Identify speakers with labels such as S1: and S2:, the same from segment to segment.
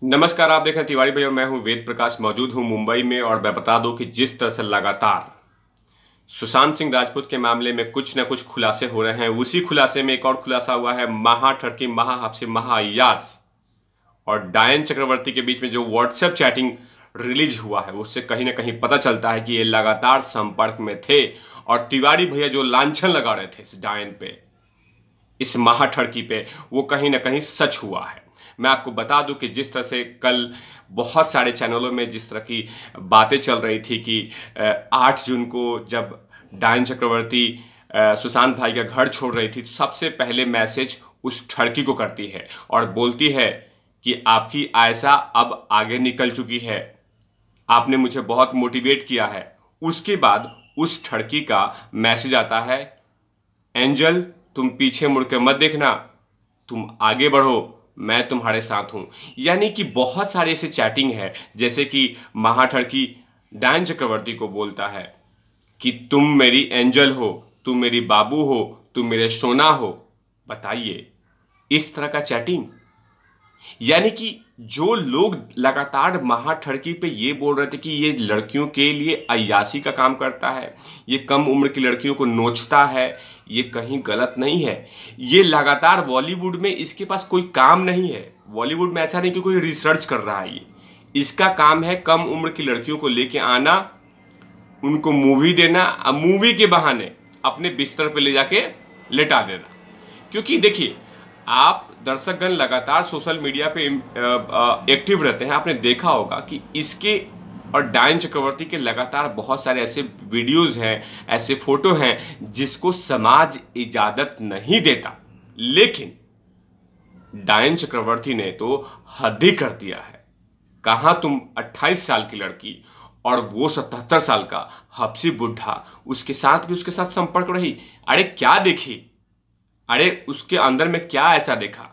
S1: नमस्कार, आप देख रहे हैं तिवारी भाई और मैं हूं वेद प्रकाश। मौजूद हूं मुंबई में और मैं बता दूं कि जिस तरह से लगातार सुशांत सिंह राजपूत के मामले में कुछ न कुछ खुलासे हो रहे हैं, उसी खुलासे में एक और खुलासा हुआ है। महाठड़की, महाहाफिज, महाअय्याज और डायन चक्रवर्ती के बीच में जो व्हाट्सएप चैटिंग रिलीज हुआ है, उससे कहीं ना कहीं पता चलता है कि ये लगातार संपर्क में थे और तिवारी भैया जो लांछन लगा रहे थे इस डायन पे, इस महाठड़की पे, वो कहीं ना कहीं सच हुआ है। मैं आपको बता दूं कि जिस तरह से कल बहुत सारे चैनलों में जिस तरह की बातें चल रही थी कि 8 जून को जब डायन चक्रवर्ती सुशांत भाई का घर छोड़ रही थी, तो सबसे पहले मैसेज उस ठड़की को करती है और बोलती है कि आपकी आयशा अब आगे निकल चुकी है, आपने मुझे बहुत मोटिवेट किया है। उसके बाद उस ठड़की का मैसेज आता है, एंजल तुम पीछे मुड़ के मत देखना, तुम आगे बढ़ो, मैं तुम्हारे साथ हूं। यानी कि बहुत सारे ऐसे चैटिंग है, जैसे कि महाठड़की डायन चक्रवर्ती को बोलता है कि तुम मेरी एंजल हो, तुम मेरी बाबू हो, तुम मेरे सोना हो। बताइए, इस तरह का चैटिंग। यानी कि जो लोग लगातार महाठड़की पे ये बोल रहे थे कि ये लड़कियों के लिए अय्याशी का काम करता है, ये कम उम्र की लड़कियों को नोचता है, ये कहीं गलत नहीं है। ये लगातार बॉलीवुड में इसके पास कोई काम नहीं है। बॉलीवुड में ऐसा नहीं कि कोई रिसर्च कर रहा है, ये इसका काम है कम उम्र की लड़कियों को लेके आना, उनको मूवी देना, मूवी के बहाने अपने बिस्तर पे ले जाके लेटा देना। क्योंकि देखिए, आप दर्शकगण लगातार सोशल मीडिया पे एक्टिव रहते हैं, आपने देखा होगा कि इसके और डायन चक्रवर्ती के लगातार बहुत सारे ऐसे वीडियोस हैं, ऐसे फोटो हैं जिसको समाज इजाजत नहीं देता। लेकिन डायन चक्रवर्ती ने तो हद ही कर दिया है। कहां तुम 28 साल की लड़की और वो 77 साल का हफ्सी बुढ़ा, उसके साथ भी उसके साथ संपर्क रही। अरे क्या देखी, अरे उसके अंदर में क्या ऐसा देखा?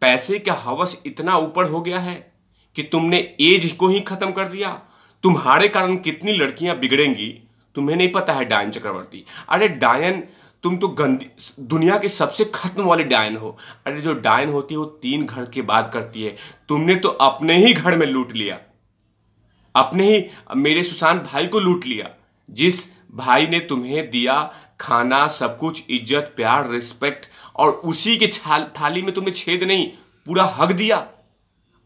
S1: पैसे का हवस इतना ऊपर हो गया है कि तुमने एज को ही खत्म कर दिया। तुम्हारे कारण कितनी लड़कियां बिगड़ेंगी तुम्हें नहीं पता है डायन चक्रवर्ती। अरे डायन, तुम तो गंदी, दुनिया के सबसे खत्म वाले डायन हो। अरे जो डायन होती है वो 3 घर की बात करती है, तुमने तो अपने ही घर में लूट लिया, अपने ही मेरे सुशांत भाई को लूट लिया। जिस भाई ने तुम्हें दिया खाना, सब कुछ, इज्जत, प्यार, रिस्पेक्ट, और उसी के थाली में तुमने छेद नहीं, पूरा हक दिया।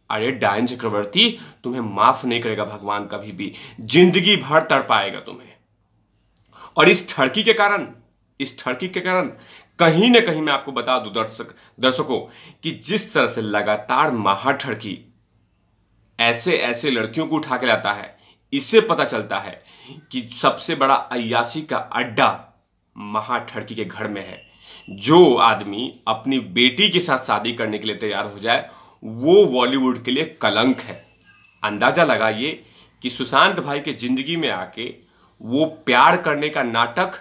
S1: अरे डायन चक्रवर्ती, तुम्हें माफ नहीं करेगा भगवान कभी भी, जिंदगी भर तड़पाएगा तुम्हें। और इस ठड़की के कारण, इस ठड़की के कारण कहीं ना कहीं मैं आपको बता दूं दर्शकों कि जिस तरह से लगातार महाठड़की ऐसे ऐसे लड़कियों को उठा के लाता है, इससे पता चलता है कि सबसे बड़ा अय्याशी का अड्डा महाठड़की के घर में है। जो आदमी अपनी बेटी के साथ शादी करने के लिए तैयार हो जाए, वो बॉलीवुड के लिए कलंक है। अंदाजा लगाइए कि सुशांत भाई के जिंदगी में आके वो प्यार करने का नाटक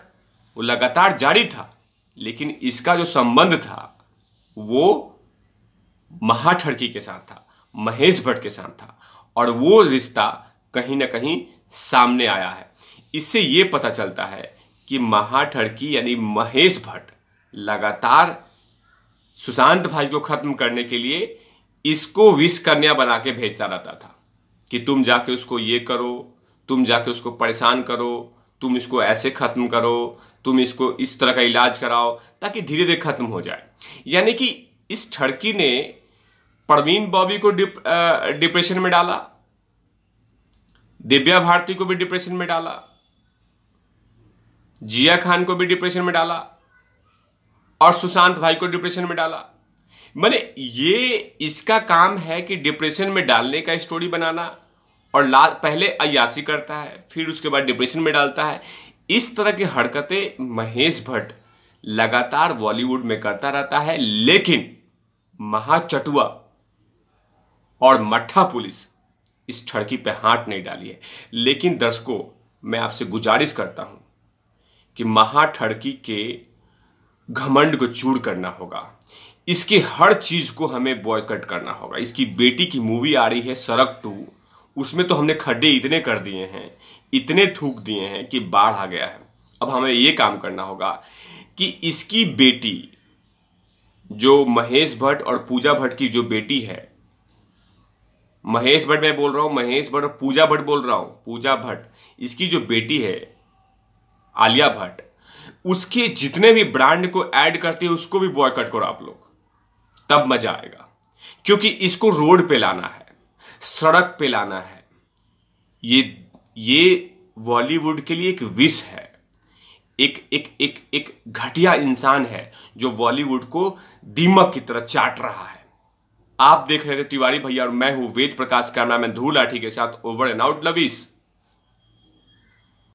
S1: वो लगातार जारी था, लेकिन इसका जो संबंध था वो महाठड़की के साथ था, महेश भट्ट के साथ था, और वो रिश्ता कहीं ना कहीं सामने आया है। इससे ये पता चलता है कि महाठड़की यानी महेश भट्ट लगातार सुशांत भाई को खत्म करने के लिए इसको विष कन्या बना के भेजता रहता था कि तुम जाके उसको ये करो, तुम जाके उसको परेशान करो, तुम इसको ऐसे खत्म करो, तुम इसको इस तरह का इलाज कराओ ताकि धीरे धीरे खत्म हो जाए। यानी कि इस ठड़की ने परवीन बॉबी को डिप्रेशन में डाला, दिव्या भारती को भी डिप्रेशन में डाला, जिया खान को भी डिप्रेशन में डाला, और सुशांत भाई को डिप्रेशन में डाला। माने ये इसका काम है कि डिप्रेशन में डालने का स्टोरी बनाना, और पहले अय्याशी करता है, फिर उसके बाद डिप्रेशन में डालता है। इस तरह की हरकतें महेश भट्ट लगातार बॉलीवुड में करता रहता है। लेकिन महाचटुआ और मट्ठा पुलिस इस ठड़की पे हाथ नहीं डाली है। लेकिन दर्शकों, मैं आपसे गुजारिश करता हूं कि महाठड़की के घमंड को चूर करना होगा, इसके हर चीज को हमें बॉयकॉट करना होगा। इसकी बेटी की मूवी आ रही है सड़क 2, उसमें तो हमने खड्डे इतने कर दिए हैं, इतने थूक दिए हैं कि बाढ़ आ गया है। अब हमें ये काम करना होगा कि इसकी बेटी, जो महेश भट्ट और पूजा भट्ट की जो बेटी है, महेश भट्ट मैं बोल रहा हूं, महेश भट्ट, पूजा भट्ट बोल रहा हूं, पूजा भट्ट, इसकी जो बेटी है आलिया भट्ट, उसके जितने भी ब्रांड को ऐड करते हैं उसको भी बॉयकॉट करो आप लोग, तब मजा आएगा। क्योंकि इसको रोड पे लाना है, सड़क पे लाना है। ये बॉलीवुड के लिए एक विष है, एक एक एक एक घटिया इंसान है जो बॉलीवुड को दीमक की तरह चाट रहा है। आप देख रहे थे तिवारी भैया और मैं हूं वेद प्रकाश, कैमरामैन ध्रुव लाठी के साथ। Over and out, लवीस।